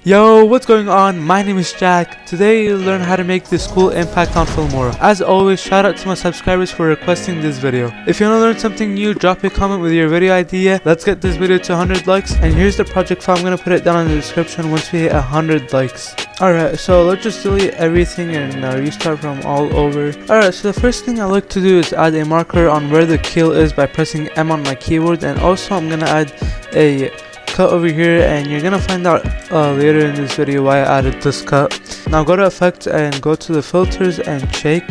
Yo, what's going on? My name is Jack. Today you'll learn how to make this cool impact on Filmora. As always, shout out to my subscribers for requesting this video. If you want to learn something new, drop a comment with your video idea. Let's get this video to 100 likes. And here's the project file. I'm going to put it down in the description once we hit 100 likes. Alright, so let's just delete everything and restart from all over. Alright, so the first thing I like to do is add a marker on where the kill is by pressing M on my keyboard. And also I'm going to add a cut over here, and you're gonna find out later in this video why I added this cut. Now go to effects and go to the filters and shake.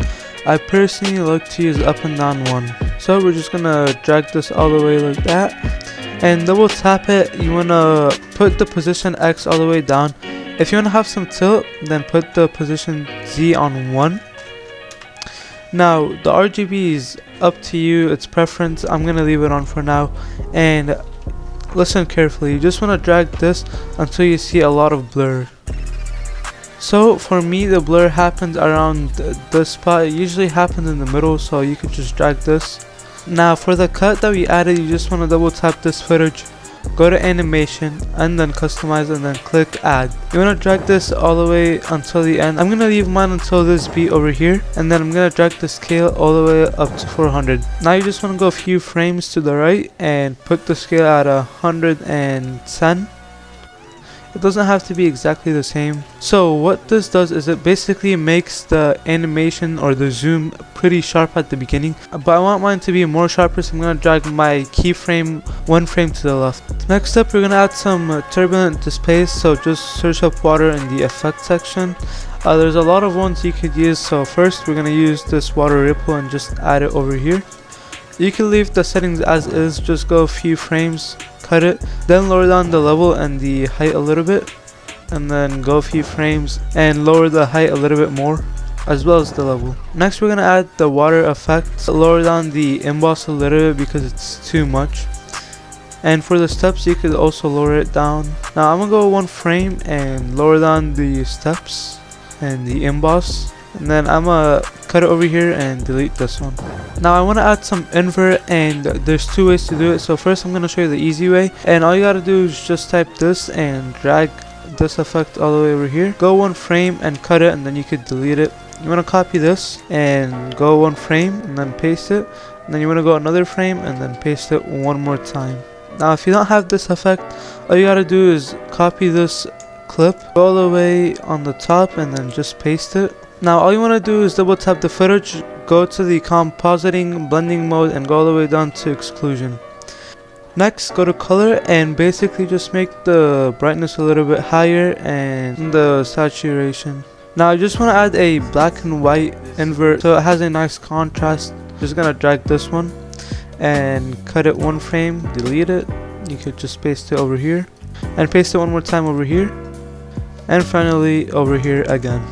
I personally like to use up and down one, so we're just gonna drag this all the way like that and double tap it. You wanna put the position X all the way down. If you wanna have some tilt, then put the position Z on 1. Now the RGB is up to you, it's preference. I'm gonna leave it on for now. And listen carefully, you just want to drag this until you see a lot of blur. So for me, the blur happens around this spot. It usually happens in the middle, so you could just drag this. Now for the cut that we added, you just want to double tap this footage, go to animation and then customize and then click add. You want to drag this all the way until the end. I'm going to leave mine until this beat over here, and then I'm going to drag the scale all the way up to 400. Now you just want to go a few frames to the right and put the scale at 110. It doesn't have to be exactly the same. So what this does is it basically makes the animation or the zoom pretty sharp at the beginning, but I want mine to be more sharper, so I'm going to drag my keyframe one frame to the left. Next up, we're going to add some turbulent displays, so just search up water in the effect section. There's a lot of ones you could use, so first we're going to use this water ripple and just add it over here. You can leave the settings as is, just go a few frames, cut it, then lower down the level and the height a little bit, and then go a few frames and lower the height a little bit more, as well as the level. Next we're going to add the water effect, lower down the emboss a little bit because it's too much. And for the steps you could also lower it down. Now I'm going to go one frame and lower down the steps and the emboss. And then I'm gonna cut it over here and delete this one. Now I want to add some invert, and there's two ways to do it. So first I'm gonna show you the easy way, and all you gotta do is just type this and drag this effect all the way over here. Go one frame and cut it, and then you could delete it. You want to copy this and go one frame and then paste it, and then you want to go another frame and then paste it one more time. Now if you don't have this effect, all you gotta do is copy this clip, go all the way on the top and then just paste it. Now all you want to do is double tap the footage, go to the compositing blending mode and go all the way down to exclusion. Next go to color and basically just make the brightness a little bit higher and the saturation. Now I just want to add a black and white invert so it has a nice contrast. Just gonna drag this one and cut it one frame, delete it. You could just paste it over here and paste it one more time over here, and finally over here again.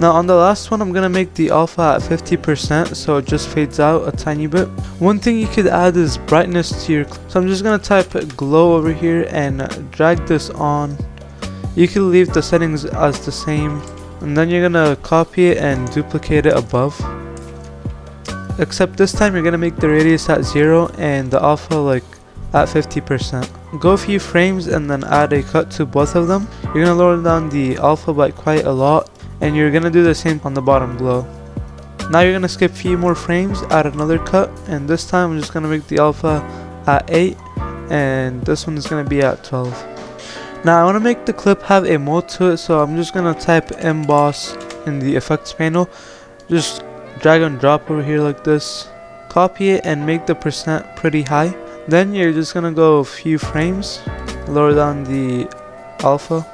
Now on the last one I'm gonna make the alpha at 50% so it just fades out a tiny bit. One thing you could add is brightness to your clip. So I'm just gonna type glow over here and drag this on. You can leave the settings as the same, and then you're gonna copy it and duplicate it above. Except this time you're gonna make the radius at 0 and the alpha like at 50%. Go a few frames and then add a cut to both of them. You're gonna lower down the alpha by quite a lot, and you're gonna do the same on the bottom glow. Now you're gonna skip a few more frames, add another cut, and this time I'm just gonna make the alpha at 8 and this one is gonna be at 12. Now I want to make the clip have a mode to it, so I'm just gonna type emboss in the effects panel. Just drag and drop over here like this, copy it and make the percent pretty high. Then you're just gonna go a few frames, lower down the alpha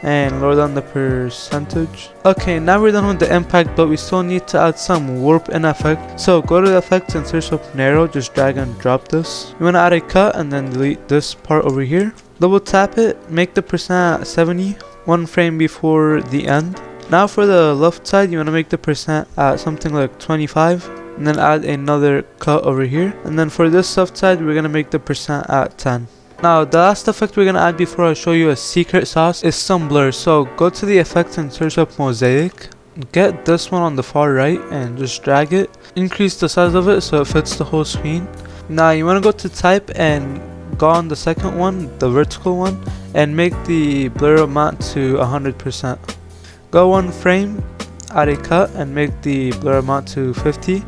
and lower down the percentage. Okay, now we're done with the impact, but we still need to add some warp in effect. So go to the effects and search up narrow, just drag and drop this. You want to add a cut and then delete this part over here. Double tap it, make the percent at 70, one frame before the end. Now for the left side you want to make the percent at something like 25, and then add another cut over here. And then for this left side we're going to make the percent at 10. Now the last effect we're gonna add before I show you a secret sauce is some blur. So go to the effects and search up mosaic. Get this one on the far right and just drag it. Increase the size of it so it fits the whole screen. Now you wanna go to type and go on the second one, the vertical one, and make the blur amount to 100%. Go one frame, add a cut and make the blur amount to 50.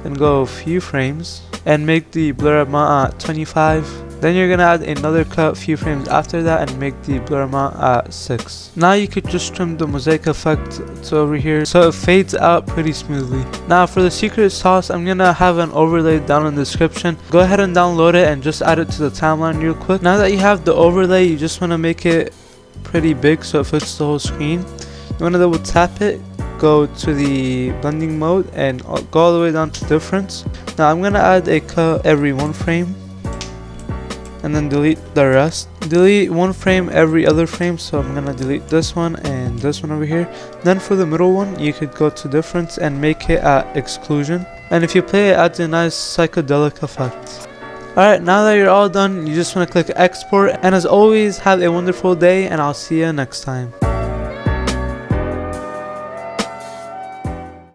Then go a few frames and make the blur amount at 25. Then you're gonna add another cut few frames after that and make the blur amount at 6. Now you could just trim the mosaic effect to over here so it fades out pretty smoothly. Now for the secret sauce, I'm gonna have an overlay down in the description. Go ahead and download it and just add it to the timeline real quick. Now that you have the overlay, you just wanna make it pretty big so it fits the whole screen. You wanna double tap it, go to the blending mode and go all the way down to difference. Now I'm gonna add a cut every one frame and then delete the rest. Delete one frame every other frame, so I'm gonna delete this one and this one over here. Then for the middle one, you could go to difference and make it at exclusion, and if you play it, adds a nice psychedelic effect. Alright, now that you're all done, you just want to click export, and as always, have a wonderful day and I'll see you next time.